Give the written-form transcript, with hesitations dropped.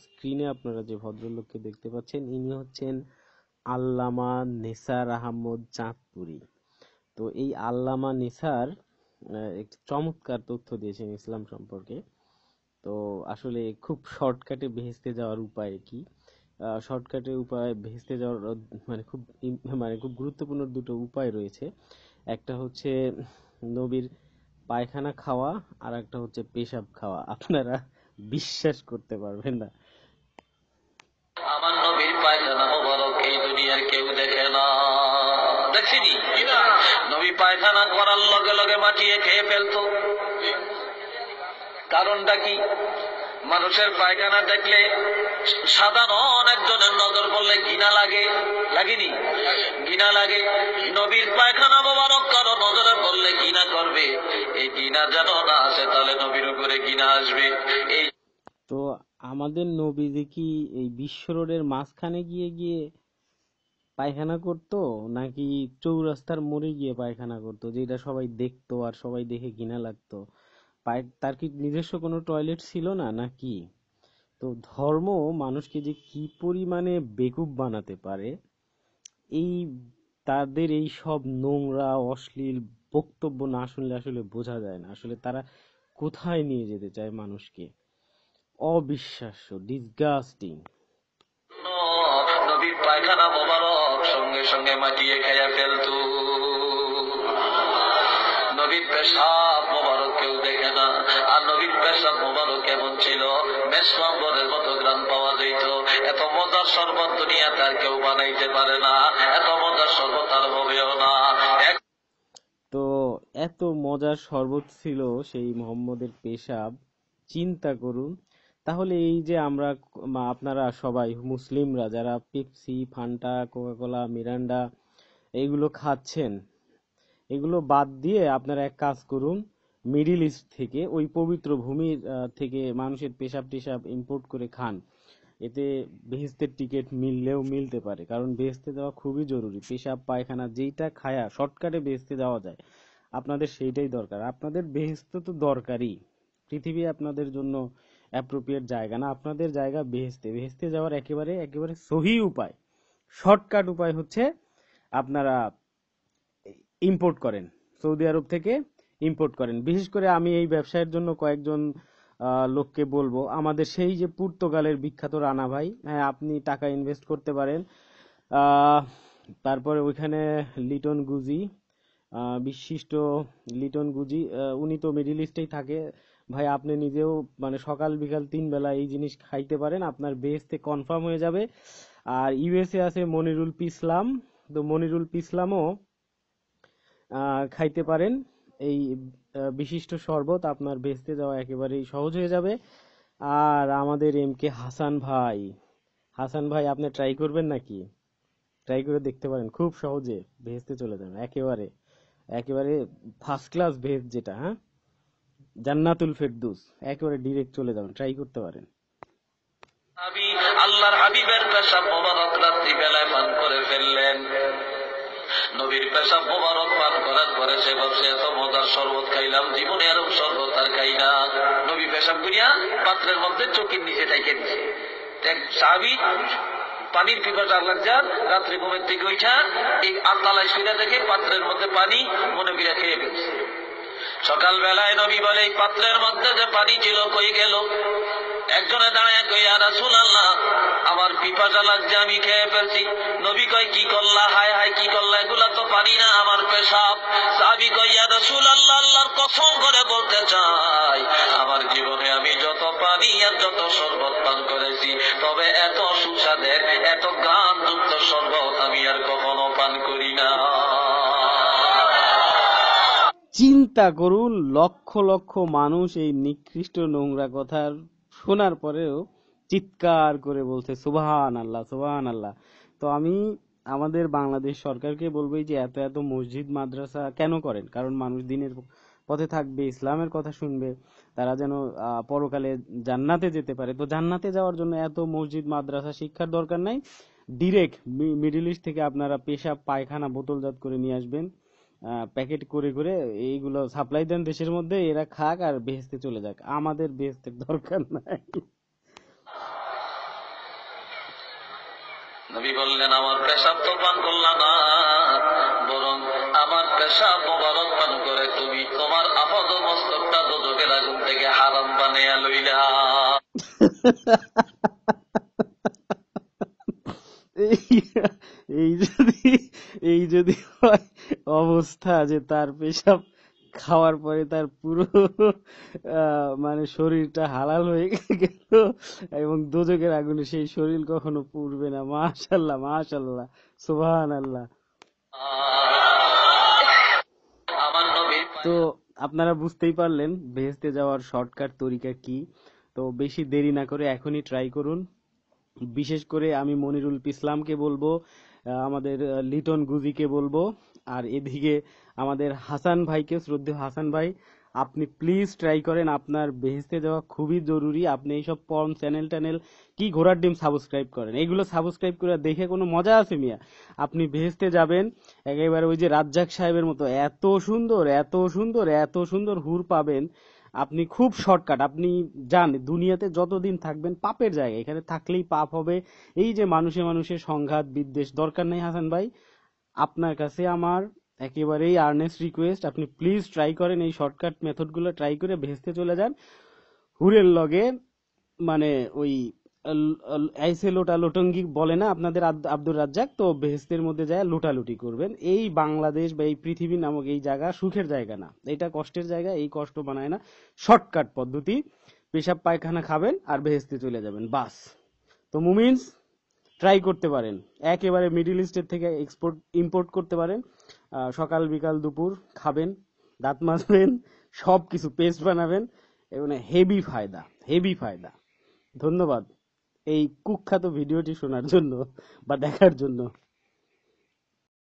স্ক্রিনে আপনারা যে ভদ্রলোককে দেখতে পাচ্ছেন ইনি হচ্ছেন আল্লামা নেসার আহমদ চাঁদপুরি। তো এই আল্লামা নেসার একটি চমৎকার তথ্য দিয়েছেন ইসলাম সম্পর্কে। তো আসলে খুব শর্টকাটে বেহেশতে যাওয়ার উপায় কি, শর্টকাটে উপায় বেহেশতে যাওয়ার খুব গুরুত্বপূর্ণ দুটো উপায় রয়েছে। একটা হচ্ছে নবীর পায়খানা খাওয়া, আর একটা হচ্ছে পেশাব খাওয়া। আপনারা বিশ্বাস করতে পারবেন না, আমার নবীর পায়খানা মোবারক এই দুনিয়ার কেউ দেখে না, দেখেনি। নবী পায়খানা করার লগে লগে মাটিয়ে খেয়ে ফেলতো। কারণটা কি? মানুষের পায়খানা দেখলে সাধারণ একজনের নজর পড়লে ঘৃণা লাগে, লাগেনি? ঘৃণা লাগে। নবীর পায়খানা মোবারক কারো নজরে পড়লে ঘৃণা করবে। এই ঘৃণা যেন না আসে, তাহলে নবীর উপরে ঘৃণা আসবে। এই তো আমাদের নবীজি কি এই বিশ্ব রোডের মাঝখানে গিয়ে গিয়ে পায়খানা করতো, নাকি চৌরাস্তার মোড়ে গিয়ে পায়খানা করতো যেটা সবাই দেখতো আর সবাই দেখে ঘৃণা লাগতো? তার কি নিজস্ব কোনো টয়লেট ছিল না নাকি? তো ধর্ম মানুষকে যে কি পরিমাণে বেকুব বানাতে পারে, এই তাদের এই সব নোংরা অশ্লীল বক্তব্য না শুনলে আসলে বোঝা যায় না আসলে তারা কোথায় নিয়ে যেতে চায় মানুষকে। অবিশ্বাস্য, ডিসগাস্টিং। নবীর পায়খানা মোবারক সঙ্গে সঙ্গে মাটিয়ে খেয়ে ফেলতো। নবীর পেশাব মোবারক কেউ দেখে না। আর নবীর পেশাব মোবারক এমন ছিল, মেসমাম্বরের মতো গ্রাম পাওয়া যেত। এত মজার শরবত দুনিয়াতে আর কেউ বানাইতে পারে না, এত মজার শরবত আর হবেও না। তো এত মজার শরবত ছিল সেই মোহাম্মদের পেশাব, চিন্তা করুন। তাহলে এই যে আপনারা সবাই মুসলিমরা যারা পেপসি, ফান্টা, কোকাকোলা, মিরান্ডা এইগুলো খাচ্ছেন, এগুলো বাদ দিয়ে আপনারা এক কাজ করুন, মিডিল ইস্ট থেকে, ওই পবিত্র ভূমির থেকে মানুষের পেশাব টেশাব ইম্পোর্ট করে খান। এতে বেহেশতের টিকিট মিললেও মিলতে পারে, কারণ বেহেশতে যাওয়া খুবই জরুরি। পেশাব পায়খানা যেইটা খায়া শর্টকাটে বেহেশতে যাওয়া যায়, আপনাদের সেইটাই দরকার। আপনাদের বেহেশত তো দরকারই, পৃথিবী আপনাদের জন্য অ্যাপ্রোপ্রিয়েট জায়গা না, আপনাদের জায়গা বেহেশতে। বেহেশতে যাওয়ার একেবারে একেবারে সহি উপায়, শর্টকাট উপায় হচ্ছে আপনারা ইম্পোর্ট করেন, সৌদি আরব থেকে ইম্পোর্ট করেন। বিশেষ করে আমি এই ব্যবসায়ের জন্য কয়েকজন লোককে বলবো, আমাদের সেই যে পর্তুগালের বিখ্যাত রানা ভাই, হ্যাঁ আপনি টাকা ইনভেস্ট করতে পারেন। তারপরে ওইখানে লিটন গুজি, বিশিষ্ট লিটন গুজি, উনি তো মিডিল ইস্টেই থাকে। ভাই আপনি নিজেও মানে সকাল বিকাল 3 বেলা এই জিনিস খাইতে পারেন, আপনার বেহেশতে কনফার্ম হয়ে যাবে। আর ইউএসএ আছে মনিরুল পিসলাম, তো মনিরুল পিসলামও খাইতে পারেন এই বিশিষ্ট শরবত, আপনার বেহেশতে যাওয়া একেবারেই সহজ হয়ে যাবে। আর আমাদের এম কে হাসান ভাই, হাসান ভাই আপনি ট্রাই করবেন নাকি? ট্রাই করে দেখতে পারেন, খুব সহজে বেহেশতে চলে যাবেন, একেবারে একেবারে ফার্স্ট ক্লাস বেহেশত, যেটা হ্যাঁ জান্নাতুল ফেরদৌস, একেবারে ডিরেক্ট চলে যাবেন, ট্রাই করতে পারেন। আল্লাহর হাবিবের পেশাব মোবারক রাত্রি বেলায় পান করে ফেললেন। নবীর পেশাব মোবারক পান করার পরে সে বলছে, এত মজার শরবত খাইলাম, জীবনে এরকম শরবত আর খাই না। নবী পেশাব করিয়া পাত্রের মধ্যে চোখের নিচে রেখে দিছে। এক সাহাবী পানির পিপাসা লাগছে, রাত্রে ঘুমের থেকে উঠা এই আত্মালায় শুয়ে দেখে পাত্রের মধ্যে পানি, মনে বিরা খেয়ে ফেলছে। সকাল বেলায় নবী বলে, এই পাত্রের মধ্যে যে পানি ছিল কই গেল? একজনে দাঁড়ায় কই, ইয়া রাসূলুল্লাহ আমার পিপাসা লাগছে, আমি খেয়ে ফেলছি। নবী কয়, কি করলা? হায় হায় কি করলা? এগুলা তো পানি না, আমার পেশাব। সাহাবী কয়, ইয়া রাসূলুল্লাহ আল্লাহর কসম করে বলতে চাই, আমার জীবনে আমি যত পানি আর যত শরবত পান করেছি, তবে এত সুস্বাদের এত ঘ্রাণযুক্ত শরবত আমি আর কখনো পান করি না। চিন্তা করুন, লক্ষ লক্ষ মানুষ এই নিকৃষ্ট নোংরা কথা শোনার পরেও চিৎকার করে বলছে সুবহান আল্লাহ, সুবহান আল্লাহ। তো আমি আমাদের বাংলাদেশ সরকারকে বলবো, যে এত এত মসজিদ মাদ্রাসা কেন করেন? কারণ মানুষ দিনের পথে থাকবে, ইসলামের কথা শুনবে, তারা যেন পরকালে জান্নাতে যেতে পারে। তো জান্নাতে যাওয়ার জন্য এত মসজিদ মাদ্রাসা শিক্ষার দরকার নাই, ডিরেক্ট মিডল ইস্ট থেকে আপনারা পেশাব পায়খানা বোতলজাত করে নিয়ে আসবেন, প্যাকেট করে করে এইগুলো সাপ্লাই দেন দেশের মধ্যে, এরা খাক আর বেহেশতে চলে যাক, আমাদের বেহেশতের দরকার নাই। নবী বললেন, আমার পেশাব তো পান করলা না, বরং আমার পেশাব মোবারক পান করে তুমি তোমার আপাদ মস্তকটা দোজখের আগুন থেকে হারাম বানাইয়া লইলা। এই এই যদি এই যদি হয় অবস্থা যে তার পেশাব খাওয়ার পরে তার পুরো মানে শরীরটা হালাল হয়ে গেল এবং দোজখের আগুনে সেই শরীর কখনো পুড়বে না। মাশাআল্লাহ, মাশাআল্লাহ, সুবহানাল্লাহ। আমার নবী তো আপনারা বুঝতেই পারলেন বেহেশতে যাওয়ার শর্টকাট তরিকা কি। তো বেশি দেরি না করে এখনই ট্রাই করুন। বিশেষ করে আমি মনিরুল ইসলামকে বলবো, আমাদের লিটন গুজিকে বলবো, আর এদিকে আমাদের হাসান ভাইকে, শ্রদ্ধেয় হাসান ভাই, আপনি প্লিজ ট্রাই করেন। আপনার বেহেশতে যাওয়া খুবই জরুরি। আপনি এইসব পর্ন চ্যানেল ট্যানেল কি ঘোড়ার ডিম সাবস্ক্রাইব করেন, এগুলো সাবস্ক্রাইব করে দেখে কোনো মজা আছে মিয়া? আপনি বেহেশতে যাবেন একেবারে ওই যে রাজ্জাক সাহেবের মতো, এত সুন্দর এত সুন্দর এত সুন্দর হুর পাবেন আপনি। খুব শর্টকাট। আপনি যান, দুনিয়াতে যতদিন থাকবেন পাপের জায়গা, এখানে থাকলেই পাপ হবে। এই যে মানুষে মানুষে সংঘাত বিদ্বেষ দরকার নেই হাসান ভাই। আপনার কাছে আমার একেবারেই আর্নেস্ট রিকোয়েস্ট, আপনি প্লিজ ট্রাই করেন, এই শর্টকাট মেথডগুলো ট্রাই করে ভেস্তে চলে যান হুরের লগে। মানে ওই আইসে লোটা লোটঙ্গি বলে না আপনাদের আব্দুর রাজ্জাক, তো বেহেস্তের মধ্যে যায় লুটালুটি করবেন। এই বাংলাদেশ বা এই পৃথিবী নামক এই জায়গা সুখের জায়গা না, এটা কষ্টের জায়গা। এই কষ্ট বানায় না, শর্টকাট পদ্ধতি, পেশাব পায়খানা খাবেন আর বেহেস্তে চলে যাবেন, বাস। তো মুমিন্স ট্রাই করতে পারেন, একেবারে মিডল ইস্টের থেকে এক্সপোর্ট ইম্পোর্ট করতে পারেন। সকাল বিকাল দুপুর খাবেন, দাঁত মাজবেন, সব কিছু পেস্ট বানাবেন, এবং হেভি ফায়দা, হেভি ফায়দা। ধন্যবাদ এই কুখ্যাত ভিডিওটি শোনার জন্য বা দেখার জন্য।